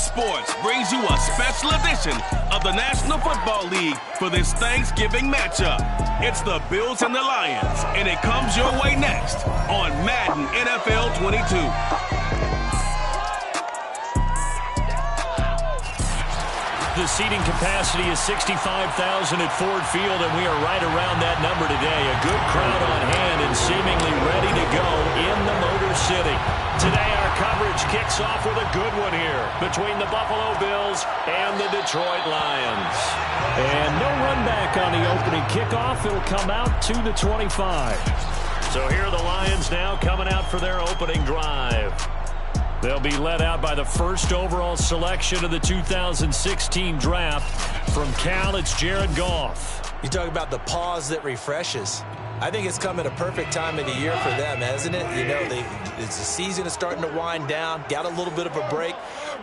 Sports brings you a special edition of the National Football League for this Thanksgiving matchup. It's the Bills and the Lions, and it comes your way next on Madden NFL 22. The seating capacity is 65,000 at Ford Field, and we are right around that number today. A good crowd on hand and seemingly ready to go in the Motor City. Today our coverage kicks off with a good one here between the Buffalo Bills and the Detroit Lions. And no run back on the opening kickoff. It'll come out to the 25. So here are the Lions now coming out for their opening drive. They'll be led out by the first overall selection of the 2016 draft. From Cal, it's Jared Goff. You talk about the pause that refreshes. I think it's come at a perfect time of the year for them, hasn't it? You know, it's the season is starting to wind down, got a little bit of a break.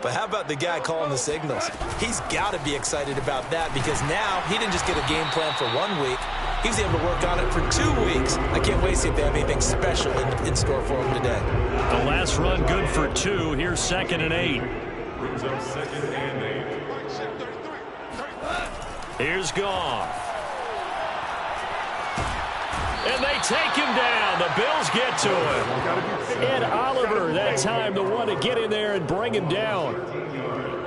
But how about the guy calling the signals? He's got to be excited about that because now he didn't just get a game plan for 1 week. He was able to work on it for 2 weeks. I can't wait to see if they have anything special in store for him today. The last run good for 2. Here's 2nd and 8. Brings up 2nd and 8. Here's Goff. And they take him down. The Bills get to him. Ed Oliver that time the one to get in there and bring him down.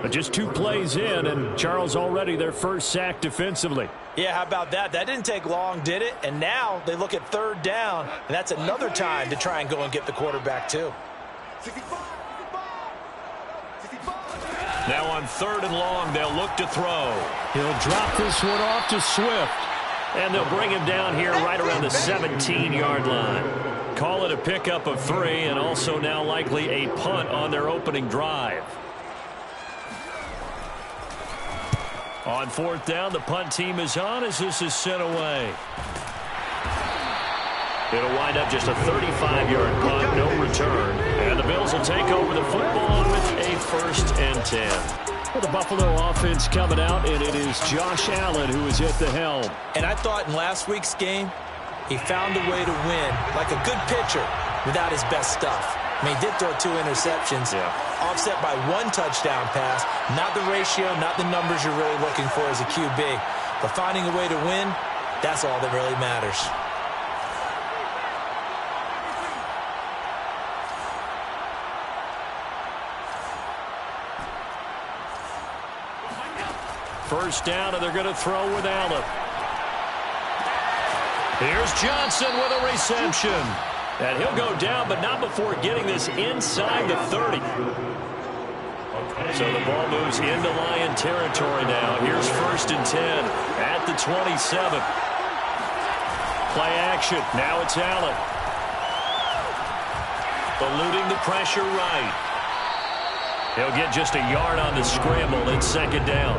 But just 2 plays in, and Charles already their first sack defensively. Yeah, how about that? That didn't take long, did it? And now they look at 3rd down, and that's another time to try and go and get the quarterback too. Now on 3rd and long, they'll look to throw. He'll drop this one off to Swift. And they'll bring him down here right around the 17-yard line. Call it a pickup of 3, and also now likely a punt on their opening drive. On 4th down, the punt team is on as this is sent away. It'll wind up just a 35-yard punt, no return. And the Bills will take over the football with a 1st and 10. Well, the Buffalo offense coming out, and it is Josh Allen who is at the helm. And I thought in last week's game, he found a way to win, like a good pitcher, without his best stuff. I mean, he did throw 2 interceptions, offset by 1 touchdown pass. Not the ratio, not the numbers you're really looking for as a QB. But finding a way to win, that's all that really matters. First down, and they're going to throw with Allen. Here's Johnson with a reception. And he'll go down, but not before getting this inside the 30. So the ball moves into Lion territory now. Here's 1st and 10 at the 27. Play action. Now it's Allen. Eluding the pressure right. He'll get just a yard on the scramble in 2nd down.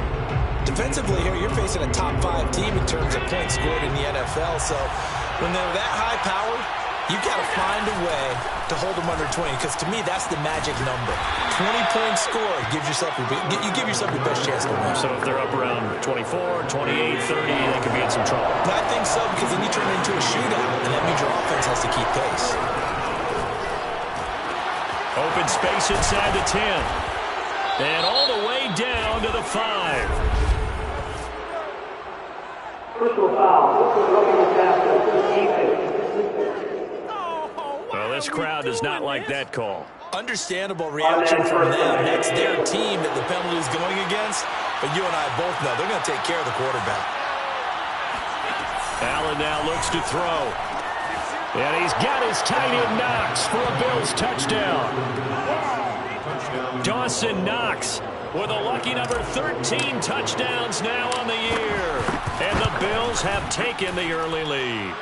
Defensively here, you're facing a top 5 team in terms of points scored in the NFL. So when they're that high-powered, you've got to find a way to hold them under 20, because to me, that's the magic number. 20-point score gives yourself you give yourself your best chance to win. So if they're up around 24, 28, 30, they could be in some trouble. I think so, because then you turn it into a shootout, and that means your offense has to keep pace. Open space inside the 10. And all the way down to the 5. Well, this crowd does not like that call. Understandable reaction from them. That's their team that the penalty is going against. But you and I both know they're going to take care of the quarterback. Allen now looks to throw. And he's got his tight end Knox for a Bills touchdown. Dawson Knox with a lucky number 13 touchdowns now on the year. And the Bills have taken the early lead.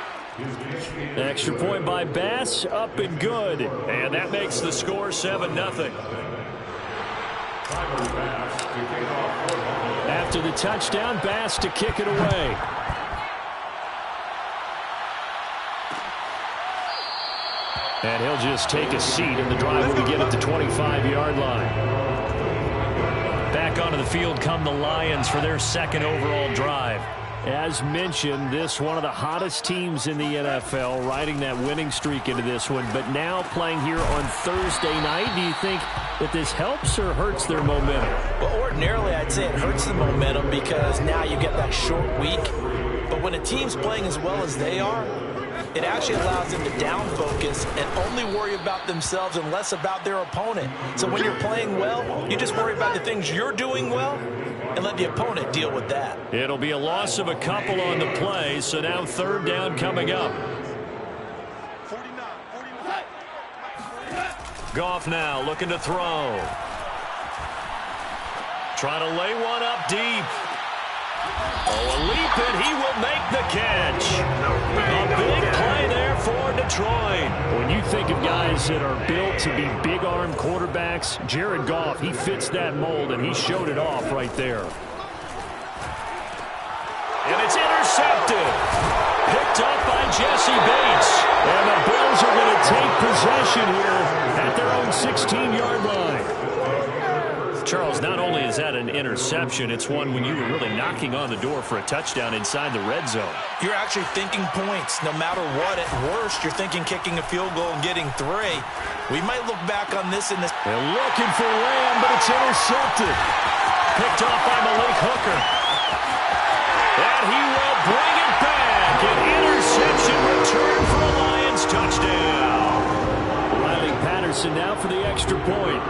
Extra point by Bass, up and good. And that makes the score 7-0. After the touchdown, Bass to kick it away. And he'll just take a seat, and the drive will begin at the 25-yard line. Back onto the field come the Lions for their 2nd overall drive. As mentioned, this one of the hottest teams in the NFL, riding that winning streak into this one, but now playing here on Thursday night. Do you think that this helps or hurts their momentum? Well, ordinarily, I'd say it hurts the momentum because now you get that short week. But when a team's playing as well as they are, it actually allows them to down focus and only worry about themselves and less about their opponent. So when you're playing well, you just worry about the things you're doing well and let the opponent deal with that. It'll be a loss of a couple on the play, so now third down coming up. Goff now looking to throw. Trying to lay one up deep. Oh, a leap, and he will make the catch. A big play there for Detroit. When you think of guys that are built to be big-arm quarterbacks, Jared Goff, he fits that mold, and he showed it off right there. And it's intercepted. Picked up by Jesse Bates. And the Bills are going to take possession here at their own 16-yard line. Charles, not only is that an interception, it's one when you were really knocking on the door for a touchdown inside the red zone. You're actually thinking points. No matter what, at worst, you're thinking kicking a field goal and getting 3. We might look back on this in this. They're looking for Lamb, but it's intercepted. Picked off by Malik Hooker. And he will bring it back. An interception return for a Lions touchdown. Riley Patterson now for the extra point.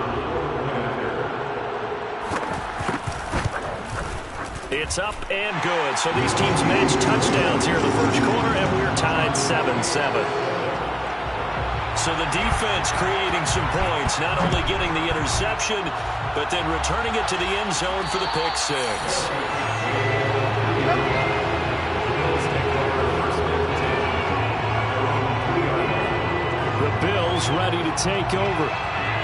It's up and good. So these teams match touchdowns here in the first quarter, and we're tied 7-7. So the defense creating some points, not only getting the interception, but then returning it to the end zone for the pick 6. The Bills ready to take over.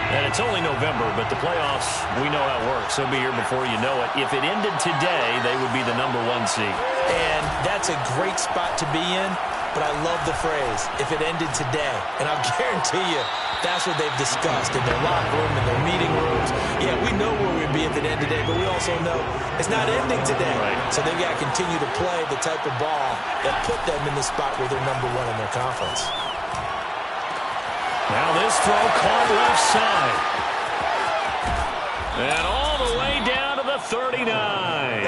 And it's only November, but the playoffs, we know how it works. They'll be here before you know it. If it ended today, they would be the #1 seed. And that's a great spot to be in, but I love the phrase, if it ended today. And I'll guarantee you, that's what they've discussed in their locker room, in their meeting rooms. Yeah, we know where we'd be if it ended today, but we also know it's not ending today. Right. So they've got to continue to play the type of ball that put them in the spot where they're #1 in their conference. Now this throw caught left side. And all the way down to the 39.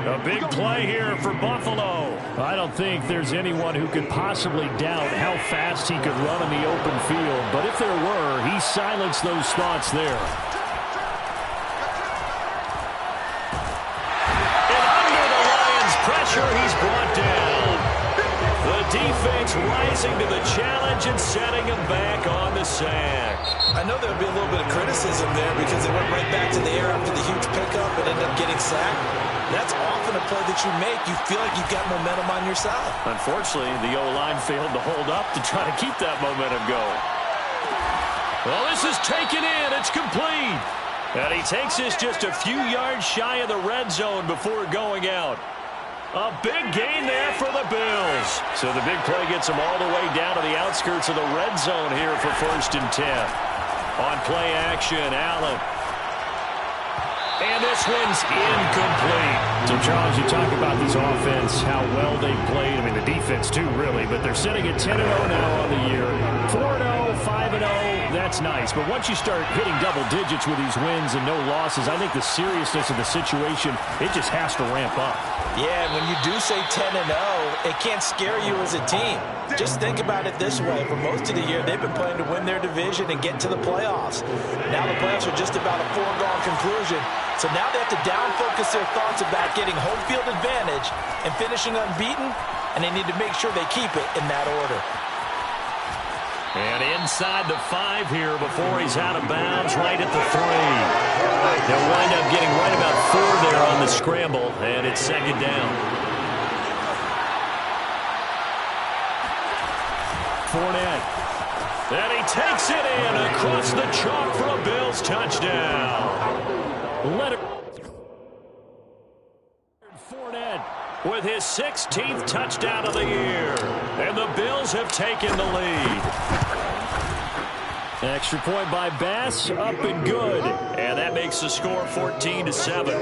A big play here for Buffalo. I don't think there's anyone who could possibly doubt how fast he could run in the open field. But if there were, he silenced those thoughts there. And under the Lions' pressure, he's brought down. The defense rising to the challenge and setting him back on the sack. I know there would be a little bit of criticism there because they went right back to the air after the huge pickup and ended up getting sacked. That's often a play that you make. You feel like you've got momentum on your side. Unfortunately, the O-line failed to hold up to try to keep that momentum going. Well, this is taken in. It's complete. And he takes this just a few yards shy of the red zone before going out. A big gain there for the Bills. So the big play gets them all the way down to the outskirts of the red zone here for 1st and 10. On play action, Allen. And this one's incomplete. So, Charles, you talk about this offense, how well they played. I mean, the defense, too, really. But they're sitting at 10-0 now on the year. 4-0, 5-0, that's nice. But once you start hitting double digits with these wins and no losses, I think the seriousness of the situation, it just has to ramp up. Yeah, and when you do say 10-0, it can't scare you as a team. Just think about it this way. For most of the year, they've been playing to win their division and get to the playoffs. Now the playoffs are just about a foregone conclusion. So now they have to down-focus their thoughts about getting home field advantage and finishing unbeaten, and they need to make sure they keep it in that order. And inside the 5 here before he's out of bounds, right at the 3. They'll wind up getting right about 4 there on the scramble, and it's 2nd down. Fournette. And he takes it in across the chalk for a Bills touchdown. Let it. Fournette with his 16th touchdown of the year. And the Bills have taken the lead. Extra point by Bass, up and good. And that makes the score 14-7.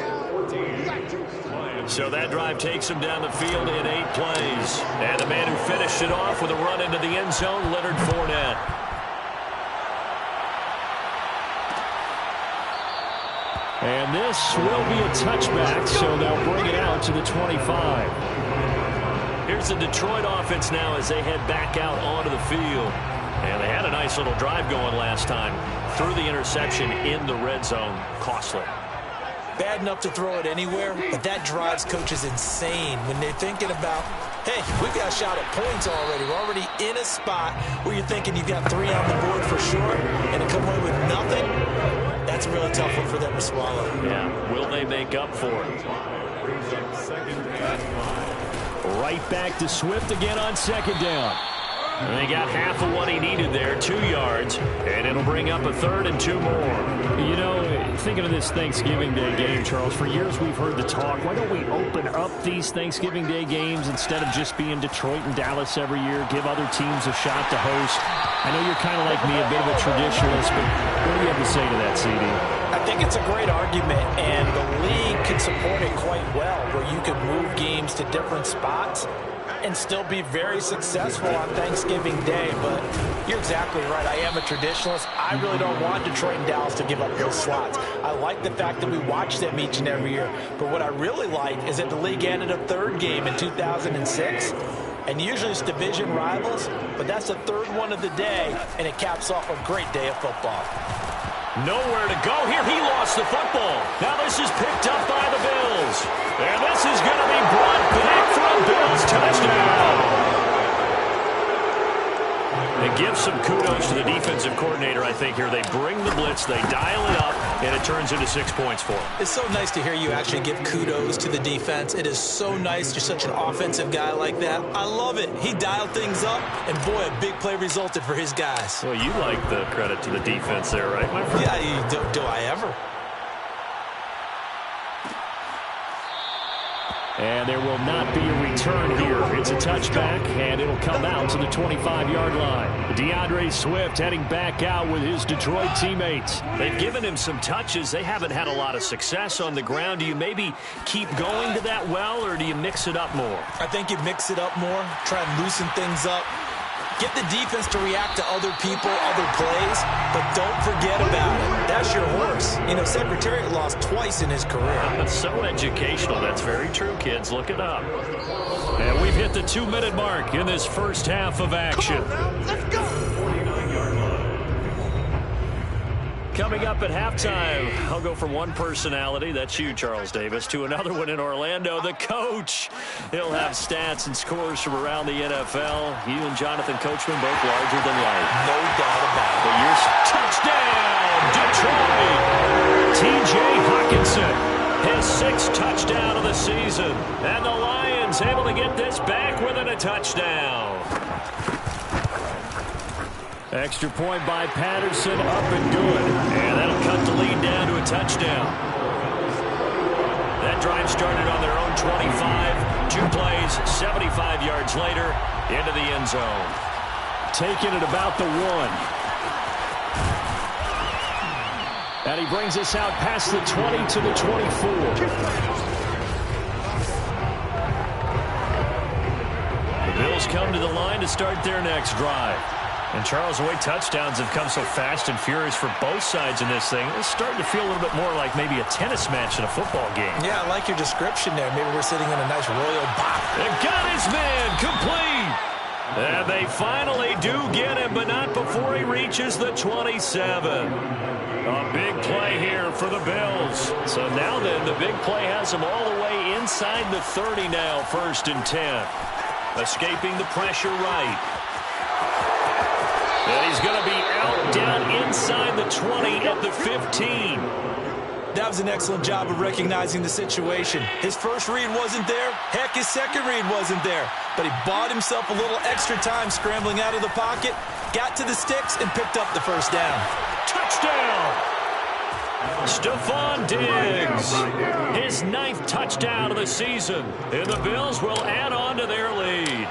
So that drive takes him down the field in 8 plays. And the man who finished it off with a run into the end zone, Leonard Fournette. And this will be a touchback, so they'll bring it out to the 25. Here's the Detroit offense now as they head back out onto the field. And they had a nice little drive going last time. Threw the interception in the red zone. Costly. Bad enough to throw it anywhere, but that drives coaches insane when they're thinking about, hey, we've got a shot at points already. We're already in a spot where you're thinking you've got 3 on the board for sure, and to come away with nothing, that's a really tough one for them to swallow. Yeah, will they make up for it? Right back to Swift again on second down. And they got half of what he needed there, 2 yards, and it'll bring up a 3rd and 2 more. You know, thinking of this Thanksgiving Day game, Charles, for years we've heard the talk, why don't we open up these Thanksgiving Day games instead of just being Detroit and Dallas every year, give other teams a shot to host? I know you're kind of like me, a bit of a traditionalist, but what do you have to say to that, CD? I think it's a great argument, and the league can support it quite well, where you can move games to different spots and still be very successful on Thanksgiving Day. But you're exactly right. I am a traditionalist. I really don't want Detroit and Dallas to give up those slots. I like the fact that we watch them each and every year. But what I really like is that the league added a 3rd game in 2006. And usually it's division rivals, but that's the 3rd one of the day, and it caps off a great day of football. Nowhere to go here. He lost the football. Now this is picked up by the Bills. And this is going to be brought back for a Bills touchdown. It gives some kudos to the defensive coordinator, I think, here. They bring the blitz, they dial it up, and it turns into 6 points for them. It's so nice to hear you actually give kudos to the defense. It is so nice. You're such an offensive guy like that. I love it. He dialed things up, and boy, a big play resulted for his guys. Well, you like the credit to the defense there, right, my friend? Yeah, do I ever? And there will not be a return here. It's a touchback, and it'll come out to the 25-yard line. DeAndre Swift heading back out with his Detroit teammates. They've given him some touches. They haven't had a lot of success on the ground. Do you maybe keep going to that well, or do you mix it up more? I think you mix it up more, try and loosen things up. Get the defense to react to other people, other plays, but don't forget about it. That's your horse. You know, Secretariat lost twice in his career. That's so educational. That's very true, kids. Look it up. And we've hit the 2-minute mark in this first half of action. Let's go. Coming up at halftime, I'll go from one personality, that's you, Charles Davis, to another one in Orlando, the coach. He'll have stats and scores from around the NFL. You and Jonathan Coachman both larger than life. No doubt about it. But your touchdown, Detroit. T.J. Hawkinson, his 6th touchdown of the season. And the Lions able to get this back within a touchdown. Extra point by Patterson, up and good. And that'll cut the lead down to a touchdown. That drive started on their own 25. 2 plays, 75 yards later, into the end zone. Taking it about the 1. And he brings us out past the 20 to the 24. The Bills come to the line to start their next drive. And, Charles, the way touchdowns have come so fast and furious for both sides in this thing, it's starting to feel a little bit more like maybe a tennis match in a football game. Yeah, I like your description there. Maybe we're sitting in a nice royal bop. They got his man complete. And they finally do get him, but not before he reaches the 27. A big play here for the Bills. So now then, the big play has him all the way inside the 30 now, 1st and 10. Escaping the pressure right. And he's going to be out down inside the 20 at the 15. That was an excellent job of recognizing the situation. His first read wasn't there. Heck, his second read wasn't there. But he bought himself a little extra time scrambling out of the pocket, got to the sticks, and picked up the first down. Touchdown! Stephon Diggs, his 9th touchdown of the season. And the Bills will add on to their lead.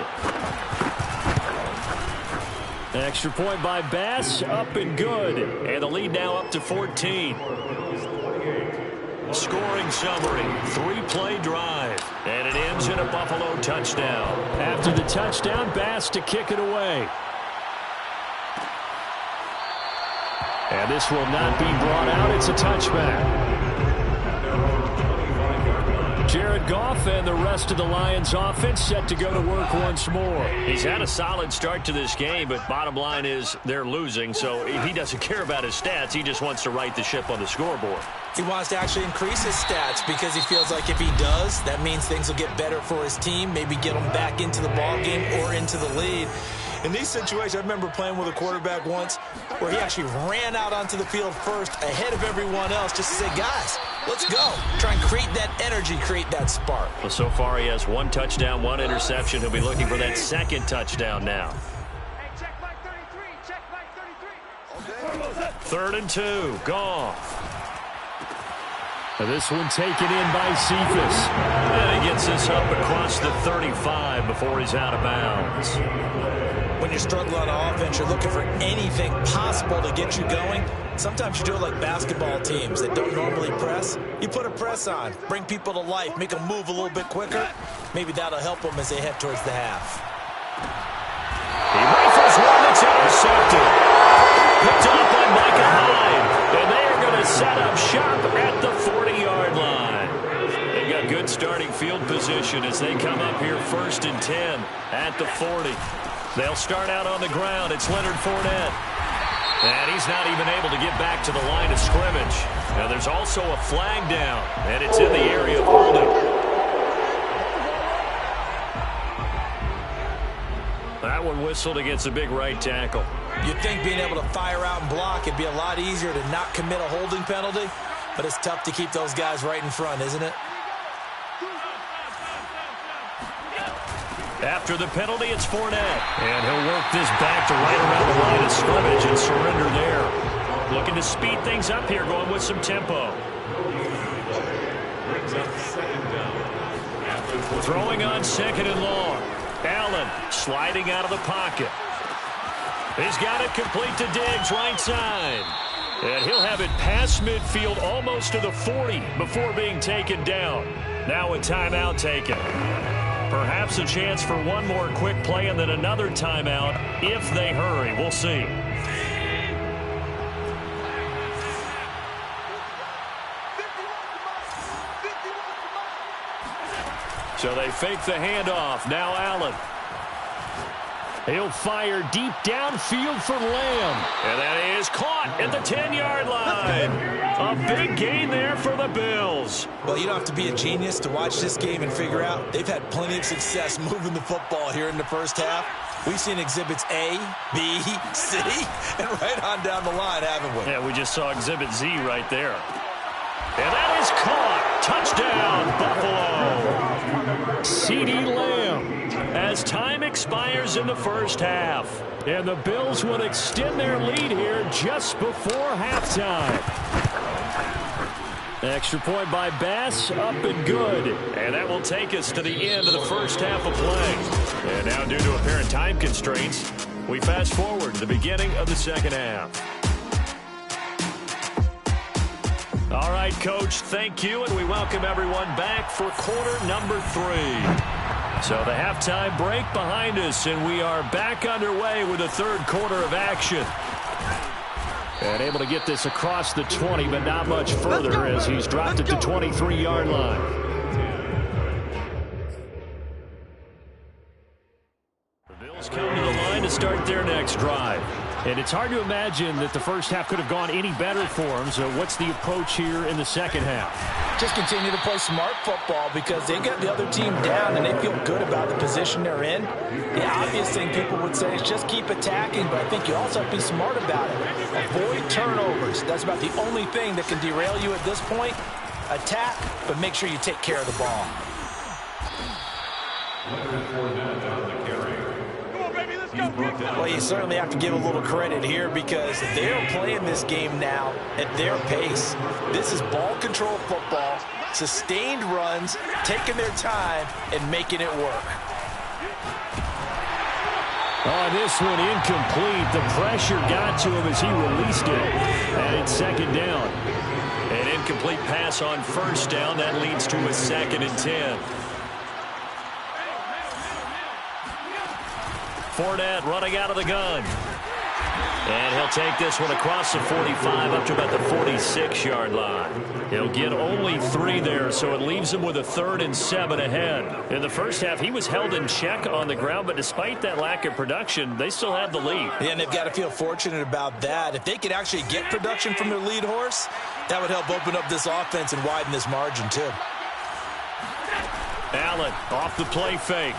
Extra point by Bass, up and good. And the lead now up to 14. Scoring summary, 3-play drive. it ends in a Buffalo touchdown. After the touchdown, Bass to kick it away. And this will not be brought out. It's a touchback. Jared Goff and the rest of the Lions offense set to go to work once more. He's had a solid start to this game, but bottom line is they're losing, so he doesn't care about his stats. He just wants to right the ship on the scoreboard. He wants to actually increase his stats because he feels like if he does, that means things will get better for his team, maybe get him back into the ball game or into the lead. In these situations, I remember playing with a quarterback once where he actually ran out onto the field first ahead of everyone else just to say, guys, let's go. Try and create that energy, create that spark. Well, so far he has 1 touchdown, 1 interception. He'll be looking for that second touchdown now. Hey, check Mike 33. Check Mike 33. 3rd and 2. Goff. And this one taken in by Cephas. And he gets this up across the 35 before he's out of bounds. When you're struggling on offense, you're looking for anything possible to get you going. Sometimes you do it like basketball teams that don't normally press. You put a press on, bring people to life, make them move a little bit quicker. Maybe that'll help them as they head towards the half. He rifles one that's intercepted. Picked off by Micah Hyde. And they are going to set up shop at the 40-yard line. They've got good starting field position as they come up here 1st and 10 at the 40. They'll start out on the ground. It's Leonard Fournette. And he's not even able to get back to the line of scrimmage. Now there's also a flag down, and it's in the area of holding. That one whistled against a big right tackle. You'd think being able to fire out and block, it'd be a lot easier to not commit a holding penalty, but it's tough to keep those guys right in front, isn't it? After the penalty, it's Fournette. And he'll work this back to right around the line of scrimmage and surrender there. Looking to speed things up here, going with some tempo. Throwing on 2nd and long. Allen sliding out of the pocket. He's got it complete to Diggs, right side. And he'll have it past midfield almost to the 40 before being taken down. Now a timeout taken. Perhaps a chance for one more quick play and then another timeout if they hurry. We'll see. So they fake the handoff. Now Allen. He'll fire deep downfield for Lamb. And that is caught at the 10-yard line. A big gain there for the Bills. Well, you don't have to be a genius to watch this game and figure out they've had plenty of success moving the football here in the first half. We've seen exhibits A, B, C, and right on down the line, haven't we? Yeah, we just saw exhibit Z right there. And that is caught. Touchdown, Buffalo. CeeDee Lamb. As time expires in the first half. And the Bills would extend their lead here just before halftime. Extra point by Bass, up and good. And that will take us to the end of the first half of play. And now, due to apparent time constraints, we fast forward to the beginning of the second half. All right, Coach, thank you, and we welcome everyone back for quarter number 3. So the halftime break behind us, and we are back underway with the third quarter of action. And able to get this across the 20, but not much further as he's dropped it to 23-yard line. The Bills come to the line to start their next drive. And it's hard to imagine that the first half could have gone any better for them. So what's the approach here in the second half? Just continue to play smart football because they got the other team down and they feel good about the position they're in. The obvious thing people would say is just keep attacking, but I think you also have to be smart about it. Avoid turnovers. That's about the only thing that can derail you at this point. Attack, but make sure you take care of the ball. Well, you certainly have to give a little credit here because they're playing this game now at their pace. This is ball control football, sustained runs, taking their time, and making it work. Oh, this one incomplete. The pressure got to him as he released it. And it's second down. An incomplete pass on first down. That leads to a 2nd and 10. Fournette running out of the gun. And he'll take this one across the 45 up to about the 46-yard line. He'll get only 3 there, so it leaves him with a 3rd and 7 ahead. In the first half, he was held in check on the ground, but despite that lack of production, they still have the lead. Yeah, and they've got to feel fortunate about that. If they could actually get production from their lead horse, that would help open up this offense and widen this margin, too. Allen off the play fake.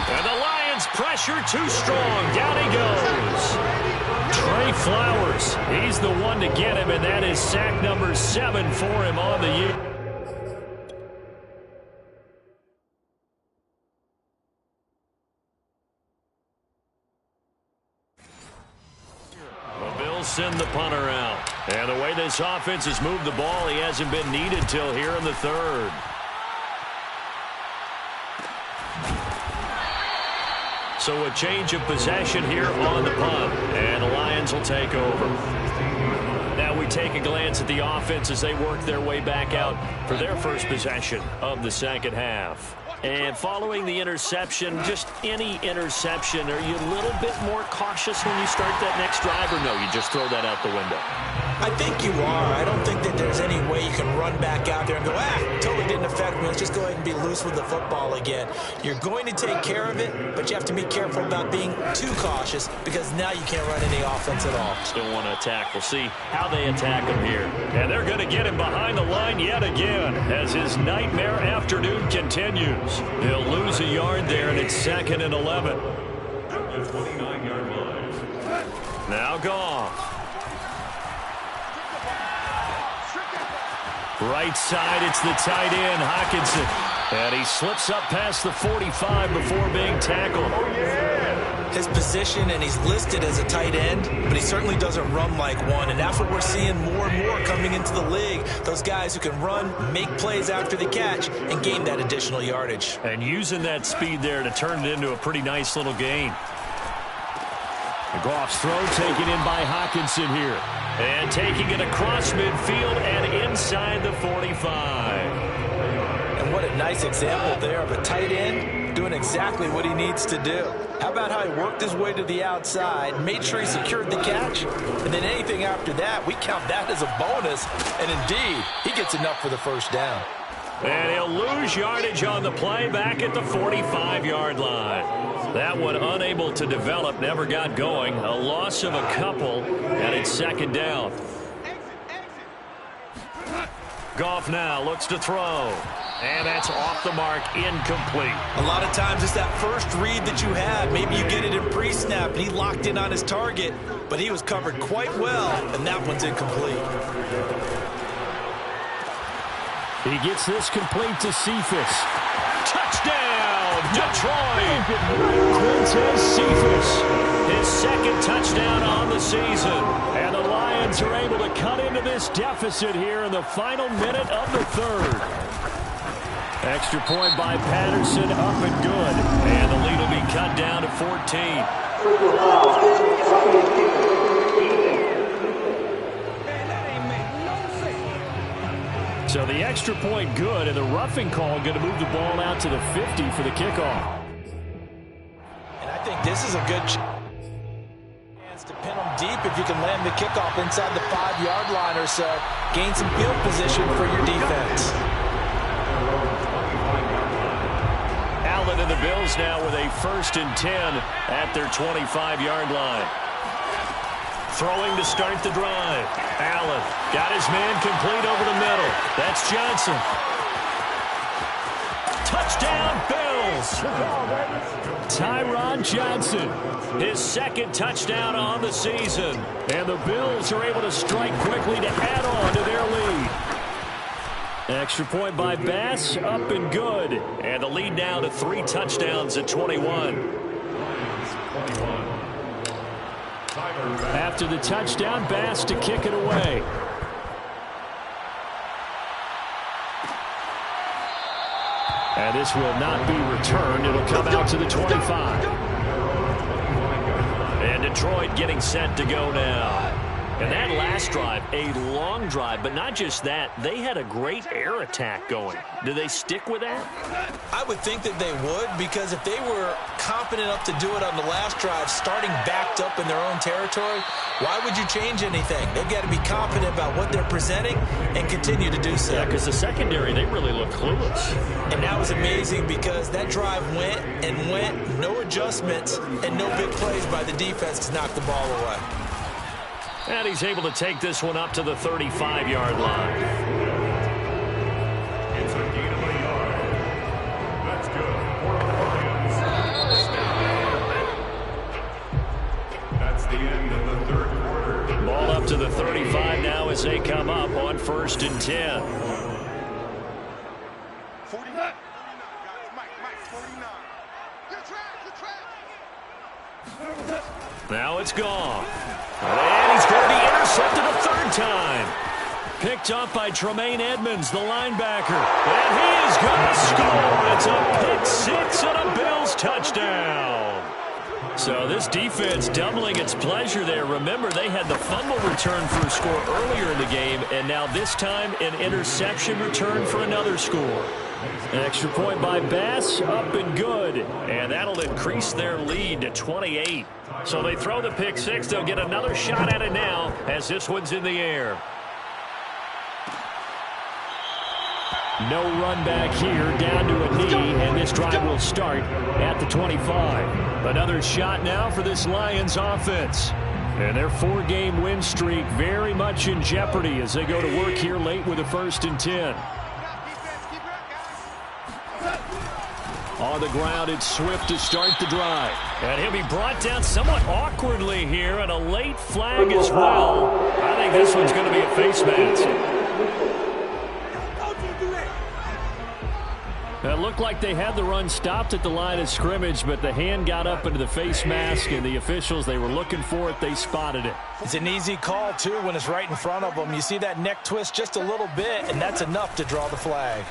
And the Lions pressure too strong. Down he goes. Trey Flowers, he's the one to get him, and that is sack number 7 for him on the year. The Bills send the punter out. And the way this offense has moved the ball, he hasn't been needed till here in the 3rd. So a change of possession here on the punt, and the Lions will take over. Now we take a glance at the offense as they work their way back out for their first possession of the second half. And following the interception, just any interception, are you a little bit more cautious when you start that next drive, or no, you just throw that out the window? I think you are. I don't think that there's any way you can run back out there and go, totally didn't affect me. Let's just go ahead and be loose with the football again. You're going to take care of it, but you have to be careful about being too cautious because now you can't run any offense at all. Still want to attack. We'll see how they attack him here. And they're going to get him behind the line yet again as his nightmare afternoon continues. They'll lose a yard there, and it's 2nd and 11. At the 29-yard line. Now Goff. Right side, it's the tight end, Hockenson. And he slips up past the 45 before being tackled. His position, and he's listed as a tight end, but he certainly doesn't run like one. And that's what we're seeing more and more coming into the league. Those guys who can run, make plays after the catch, and gain that additional yardage. And using that speed there to turn it into a pretty nice little gain. Goff's throw taken in by Hockenson here. And taking it across midfield and inside the 45. And what a nice example there of a tight end doing exactly what he needs to do. How about how he worked his way to the outside, made sure he secured the catch, and then anything after that, we count that as a bonus. And indeed, he gets enough for the first down. And he'll lose yardage on the play back at the 45-yard line. That one unable to develop, never got going. A loss of a couple, and it's 2nd down. Goff now looks to throw. And that's off the mark, incomplete. A lot of times it's that first read that you have. Maybe you get it in pre-snap, and he locked in on his target, but he was covered quite well, and that one's incomplete. He gets this complete to Cephas. Touchdown, Detroit! Quintez Cephas, his 2nd touchdown on the season. And the Lions are able to cut into this deficit here in the final minute of the 3rd. Extra point by Patterson, up and good. And the lead will be cut down to 14. So the extra point good, and the roughing call going to move the ball out to the 50 for the kickoff. And I think this is a good chance to pin them deep if you can land the kickoff inside the 5-yard line or so. Gain some field position for your defense. Allen and the Bills now with a 1st and 10 at their 25-yard line. Throwing to start the drive. Allen got his man complete over the middle. That's Johnson. Touchdown, Bills. Tyron Johnson, his 2nd touchdown on the season. And the Bills are able to strike quickly to add on to their lead. Extra point by Bass, up and good. And the lead now to 3 touchdowns at 21. After the touchdown, Bass to kick it away. And this will not be returned. It'll come out to the 25. And Detroit getting set to go now. And that last drive, a long drive, but not just that. They had a great air attack going. Do they stick with that? I would think that they would, because if they were confident enough to do it on the last drive, starting backed up in their own territory, why would you change anything? They've got to be confident about what they're presenting and continue to do so. Yeah, because the secondary, they really look clueless. And that was amazing because that drive went and went, no adjustments, and no big plays by the defense to knock the ball away. And he's able to take this one up to the 35-yard line. It's a gain of a yard. That's good. That's the end of the third quarter. Ball up to the 35 now as they come up on 1st and 10. 49. Mike, 49. You're trash. Now it's gone. And he's going to be intercepted a third time. Picked up by Tremaine Edmonds, the linebacker. And he is going to score. It's a pick six and a Bills touchdown. So this defense doubling its pleasure there. Remember, they had the fumble return for a score earlier in the game, and now this time an interception return for another score. An extra point by Bass, up and good. And that'll increase their lead to 28. So they throw the pick six. They'll get another shot at it now as this one's in the air. No run back here, down to a knee, and this drive will start at the 25. Another shot now for this Lions offense. And their 4-game win streak very much in jeopardy as they go to work here late with a 1st and 10. On the ground, it's Swift to start the drive. And he'll be brought down somewhat awkwardly here, and a late flag as well. I think this one's going to be a face mask. It looked like they had the run stopped at the line of scrimmage, but the hand got up into the face mask, and the officials, they were looking for it. They spotted it. It's an easy call, too, when it's right in front of them. You see that neck twist just a little bit, and that's enough to draw the flag.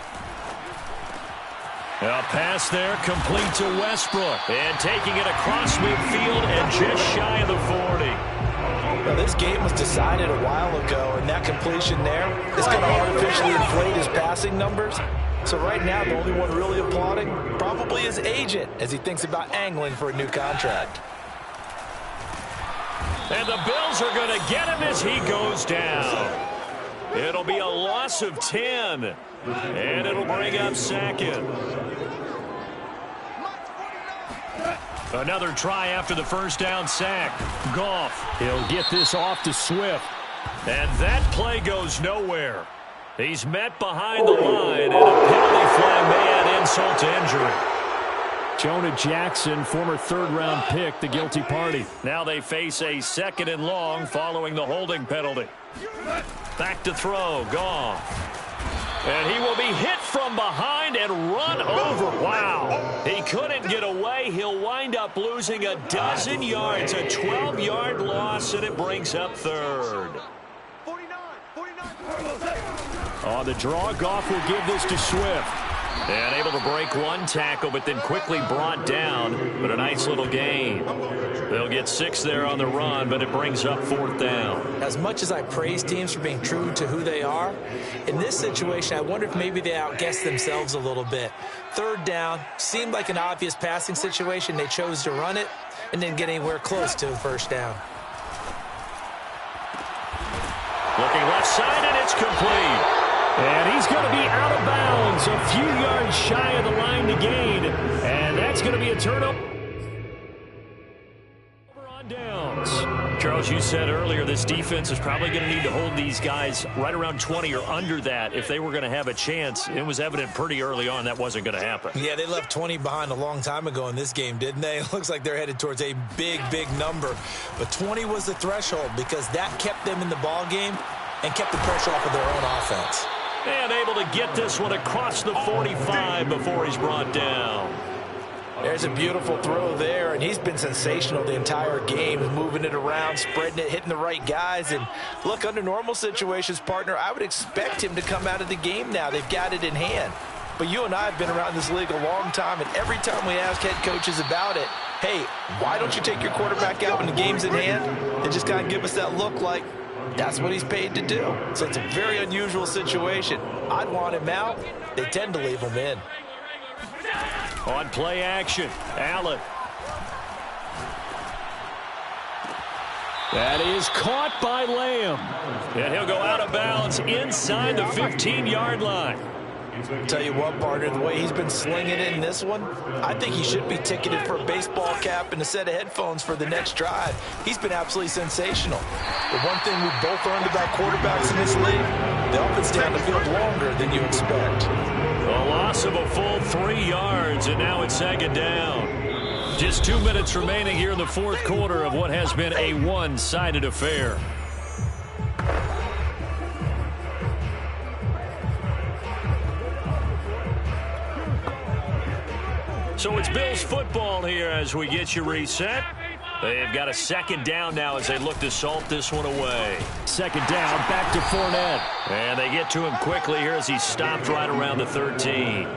A pass there, complete to Westbrook. And taking it across midfield and just shy of the 40. Now, this game was decided a while ago, and that completion there is going to artificially inflate his passing numbers. So right now, the only one really applauding probably his agent as he thinks about angling for a new contract. And the Bills are going to get him as he goes down. It'll be a loss of 10. And it'll bring up second. Another try after the first down sack. Goff, he'll get this off to Swift. And that play goes nowhere. He's met behind the line, and a penalty flag may add insult to injury. Jonah Jackson, former third-round pick, the guilty party. Now they face a 2nd and long following the holding penalty. Back to throw, Goff. And he will be hit from behind and run over. Wow. He couldn't get away. He'll wind up losing a dozen yards, a 12-yard loss, and it brings up third. 49. On the draw, Goff will give this to Swift. And able to break one tackle, but then quickly brought down. But a nice little gain. They'll get 6 there on the run, but it brings up 4th down. As much as I praise teams for being true to who they are, in this situation, I wonder if maybe they outguessed themselves a little bit. 3rd down, seemed like an obvious passing situation. They chose to run it and didn't get anywhere close to the 1st down. Looking left side, and it's complete. And he's going to be out of bounds, a few yards shy of the line to gain. And that's going to be a turnover on downs. Charles, you said earlier this defense is probably going to need to hold these guys right around 20 or under that if they were going to have a chance. It was evident pretty early on that wasn't going to happen. Yeah, they left 20 behind a long time ago in this game, didn't they? It looks like they're headed towards a big, big number. But 20 was the threshold because that kept them in the ball game and kept the pressure off of their own offense. And able to get this one across the 45 before he's brought down. There's a beautiful throw there, and he's been sensational the entire game, moving it around, spreading it, hitting the right guys. And look, under normal situations, partner, I would expect him to come out of the game now. They've got it in hand. But you and I have been around this league a long time, and every time we ask head coaches about it, hey, why don't you take your quarterback out when the game's in hand? They just kind of give us that look like, That's what he's paid to do. So it's a very unusual situation. I'd want him out. They tend to leave him in. On play action, Allen. That is caught by Lamb. And he'll go out of bounds inside the 15-yard line. Tell you what, partner, the way he's been slinging it in this one, I think he should be ticketed for a baseball cap and a set of headphones for the next drive. He's been absolutely sensational. The one thing we both learned about quarterbacks in this league, they often stay on the field longer than you expect. A loss of a full 3 yards, and now it's second down. Just 2 minutes remaining here in the fourth quarter of what has been a one-sided affair. So it's Bills football here as we get you reset. They've got a second down now as they look to salt this one away. Second down, back to Fournette. And they get to him quickly here as he stopped right around the 13.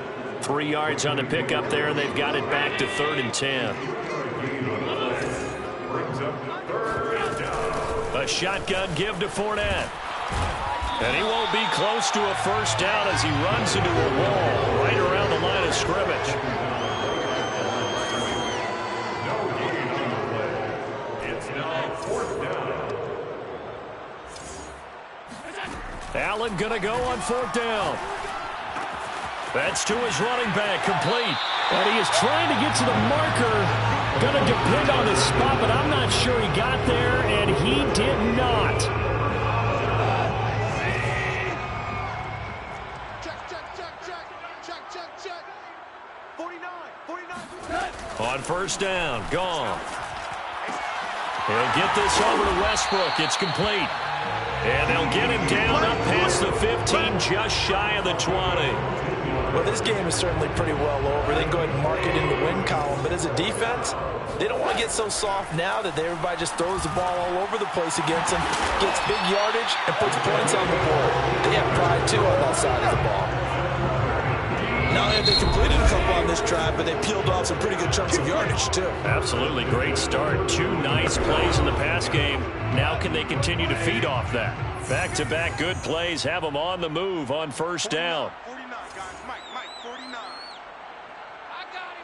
3 yards on the pickup there, and they've got it back to 3rd and 10. A shotgun give to Fournette. And he won't be close to a first down as he runs into a wall right around the line of scrimmage. Allen going to go on 4th down. That's to his running back, complete. And he is trying to get to the marker. Going to depend on the spot, but I'm not sure he got there, and he did not. Check. 49. On first down, gone. He'll get this over to Westbrook. It's complete. And they'll get him down up past the 15, just shy of the 20. Well, this game is certainly pretty well over. They can go ahead and mark it in the win column. But as a defense, they don't want to get so soft now that everybody just throws the ball all over the place against them, gets big yardage, and puts points on the board. They have pride, too, on that side of the ball. Not only have they completed a couple on this drive, but they peeled off some pretty good chunks of yardage, too. Absolutely great start. 2 nice plays in the pass game. Now can they continue to feed off that? Back-to-back good plays have them on the move on first down. 49, guys. Mike, 49. I got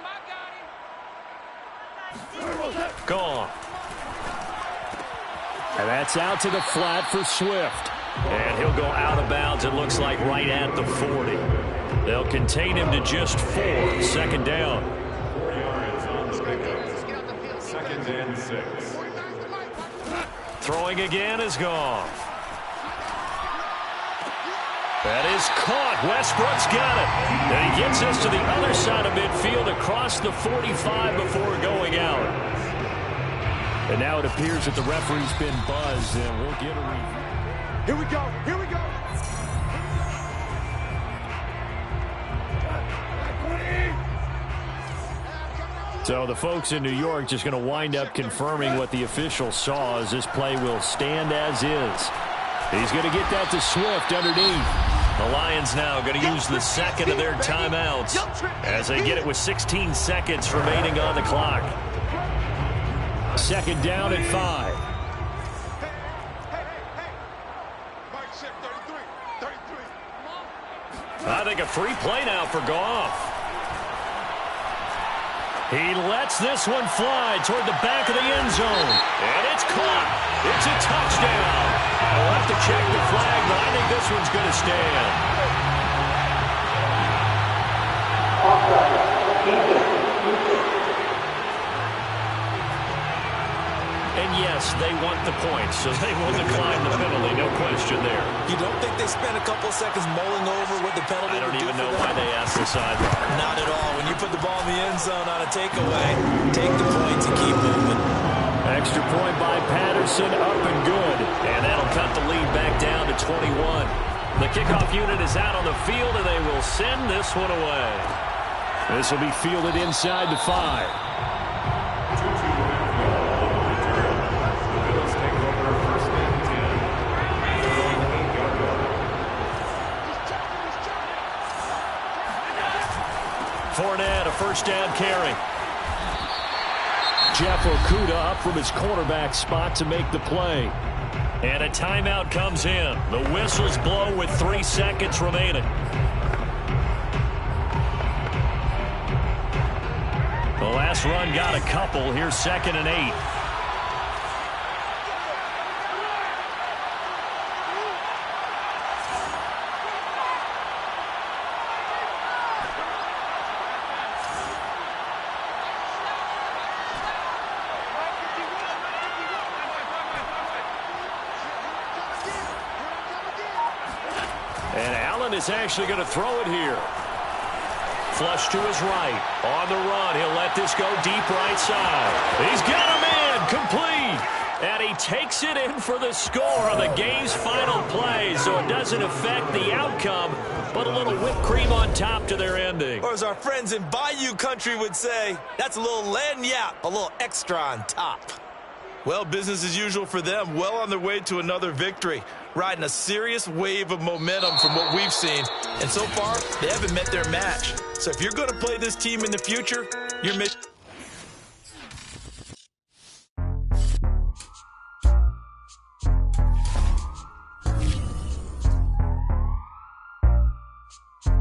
him. Gone. And that's out to the flat for Swift. And he'll go out of bounds, it looks like, right at the 40. They'll contain him to just 4. Second down. 4 yards on the pickup. 2nd and 6. Throwing again is gone. That is caught. Westbrook's got it. And he gets us to the other side of midfield across the 45 before going out. And now it appears that the referee's been buzzed, and we'll get a review. Here we go. So the folks in New York just going to wind up confirming what the official saw as this play will stand as is. He's going to get that to Swift underneath. The Lions now going to use the second of their timeouts as they get it with 16 seconds remaining on the clock. Second down at 5. Mike, check 33. I think a free play now for Goff. He lets this one fly toward the back of the end zone. And it's caught. It's a touchdown. We'll have to check the flag, but I think this one's going to stand. And yes, they want the points, so they will decline the penalty. No question there. You don't think they spent a couple of seconds mulling over what the penalty I don't would do even for know them? why they asked the sidebar. Not at all. When you put the ball in the end zone on a takeaway, take the points and keep moving. Extra point by Patterson, up and good. And that'll cut the lead back down to 21. The kickoff unit is out on the field, and they will send this one away. This will be fielded inside the 5. Fournette, a first down carry. Jeff Okudah up from his cornerback spot to make the play. And a timeout comes in. The whistles blow with 3 seconds remaining. The last run got a couple. Here's 2nd and 8. And Allen is actually going to throw it here. Flush to his right. On the run. He'll let this go deep right side. He's got a man. Complete. And he takes it in for the score on the game's final play. So it doesn't affect the outcome, but a little whipped cream on top to their ending. Or as our friends in Bayou country would say, that's a little lagniappe, a little extra on top. Well, business as usual for them. Well on their way to another victory. Riding a serious wave of momentum from what we've seen. And so far, they haven't met their match. So if you're going to play this team in the future, you're